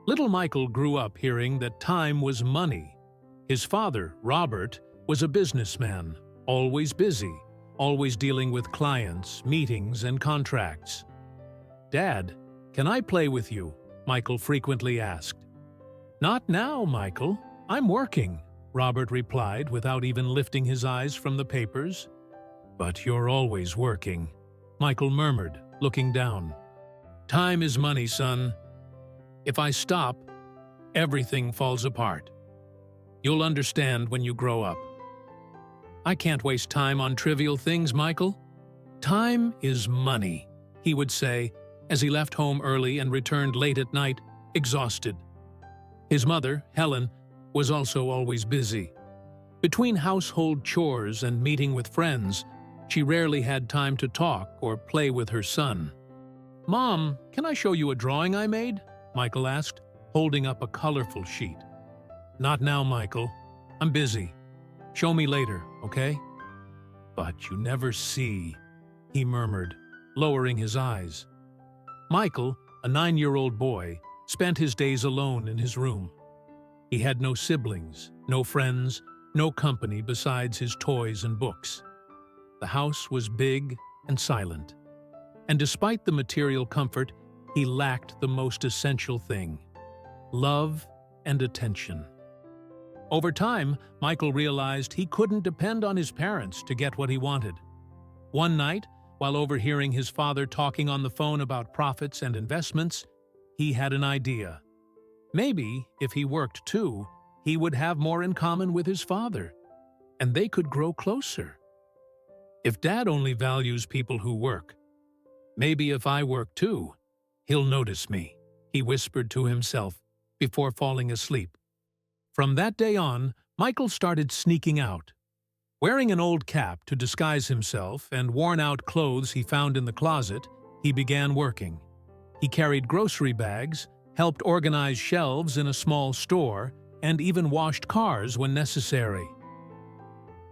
Little Michael grew up hearing that time was money. His father, Robert, was a businessman, always busy, always dealing with clients, meetings, and contracts. "Dad, can I play with you?" Michael frequently asked. "Not now, Michael. I'm working," Robert replied without even lifting his eyes from the papers. "But you're always working," Michael murmured, looking down. "Time is money, son. If I stop, everything falls apart. You'll understand when you grow up." "I can't waste time on trivial things, Michael." "Time is money," he would say as he left home early and returned late at night, exhausted. His mother, Helen, was also always busy. Between household chores and meeting with friends, she rarely had time to talk or play with her son. "Mom, can I show you a drawing I made?" Michael asked, holding up a colorful sheet. "Not now, Michael. I'm busy. Show me later, okay?" "But you never see," he murmured, lowering his eyes. Michael, a 9-year-old boy, spent his days alone in his room. He had no siblings, no friends, no company besides his toys and books. The house was big and silent, and despite the material comfort, he lacked the most essential thing: love and attention. Over time, Michael realized he couldn't depend on his parents to get what he wanted. One night, while overhearing his father talking on the phone about profits and investments, he had an idea. Maybe, if he worked too, he would have more in common with his father, and they could grow closer. "If Dad only values people who work, maybe if I work too, he'll notice me," he whispered to himself before falling asleep. From that day on, Michael started sneaking out. Wearing an old cap to disguise himself and worn-out clothes he found in the closet, he began working. He carried grocery bags, helped organize shelves in a small store, and even washed cars when necessary.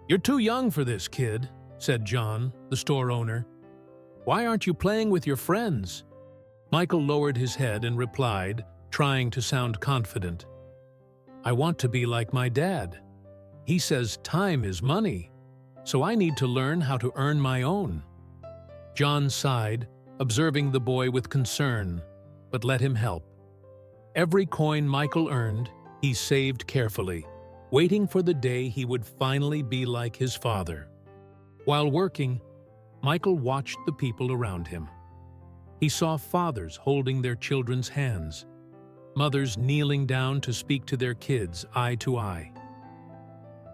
"You're too young for this, kid," said John, the store owner. "Why aren't you playing with your friends?" Michael lowered his head and replied, trying to sound confident. "I want to be like my dad. He says time is money, so I need to learn how to earn my own." John sighed, observing the boy with concern, but let him help. Every coin Michael earned, he saved carefully, waiting for the day he would finally be like his father. While working, Michael watched the people around him. He saw fathers holding their children's hands, mothers kneeling down to speak to their kids eye to eye.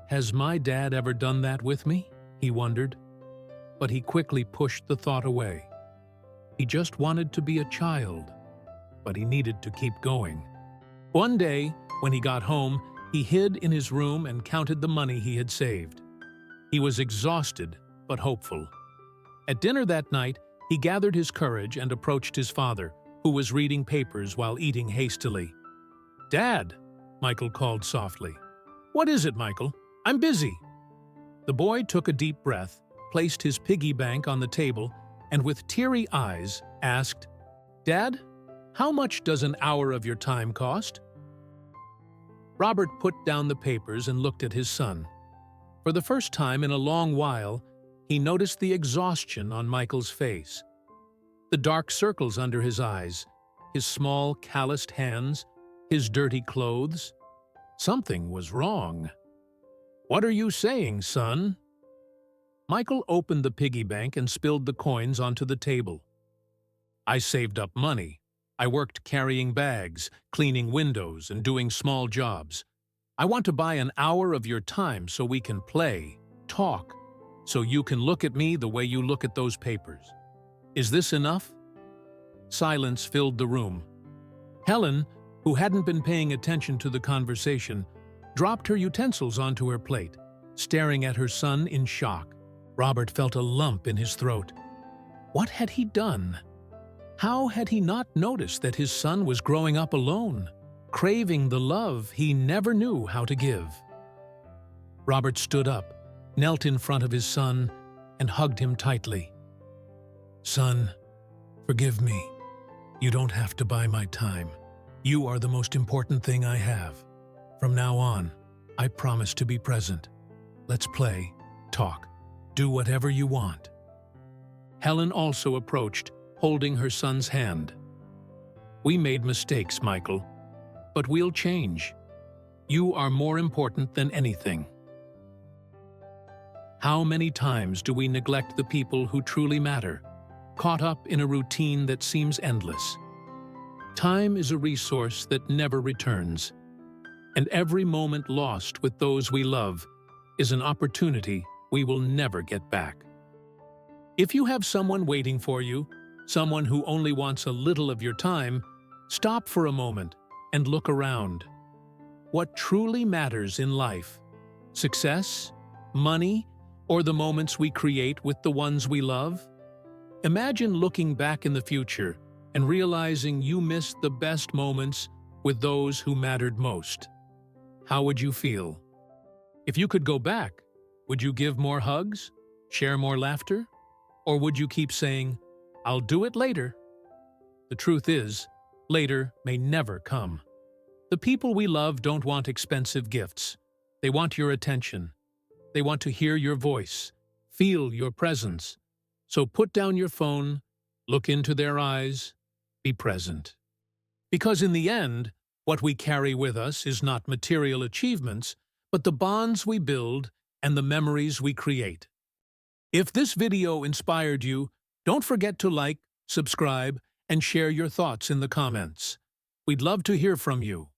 "Has my dad ever done that with me?" he wondered. But he quickly pushed the thought away. He just wanted to be a child, but he needed to keep going. One day, when he got home, he hid in his room and counted the money he had saved. He was exhausted, but hopeful. At dinner that night, he gathered his courage and approached his father, who was reading papers while eating hastily. "Dad," Michael called softly. "What is it, Michael? I'm busy." The boy took a deep breath, placed his piggy bank on the table, and with teary eyes asked, "Dad, how much does an hour of your time cost?" Robert put down the papers and looked at his son. For the first time in a long while, he noticed the exhaustion on Michael's face. The dark circles under his eyes, his small, calloused hands, his dirty clothes. Something was wrong. "What are you saying, son?" Michael opened the piggy bank and spilled the coins onto the table. "I saved up money. I worked carrying bags, cleaning windows, and doing small jobs. I want to buy an hour of your time so we can play, talk, so you can look at me the way you look at those papers. Is this enough?" Silence filled the room. Helen, who hadn't been paying attention to the conversation, dropped her utensils onto her plate, staring at her son in shock. Robert felt a lump in his throat. What had he done? How had he not noticed that his son was growing up alone, craving the love he never knew how to give? Robert stood up, knelt in front of his son, and hugged him tightly. "Son, forgive me. You don't have to buy my time. You are the most important thing I have. From now on, I promise to be present. Let's play, talk, do whatever you want. Helen also approached, holding her son's hand. We made mistakes, Michael, but we'll change. You are more important than anything. How many times do we neglect the people who truly matter, caught up in a routine that seems endless? Time is a resource that never returns, and every moment lost with those we love is an opportunity we will never get back. If you have someone waiting for you, someone who only wants a little of your time, stop for a moment and look around. What truly matters in life? Success? Money? Or the moments we create with the ones we love? Imagine looking back in the future and realizing you missed the best moments with those who mattered most. How would you feel? If you could go back, would you give more hugs, share more laughter, or would you keep saying, "I'll do it later"? The truth is, later may never come. The people we love don't want expensive gifts. They want your attention. They want to hear your voice, feel your presence. So put down your phone, look into their eyes, be present. Because in the end, what we carry with us is not material achievements, but the bonds we build and the memories we create. If this video inspired you, don't forget to like, subscribe, and share your thoughts in the comments. We'd love to hear from you.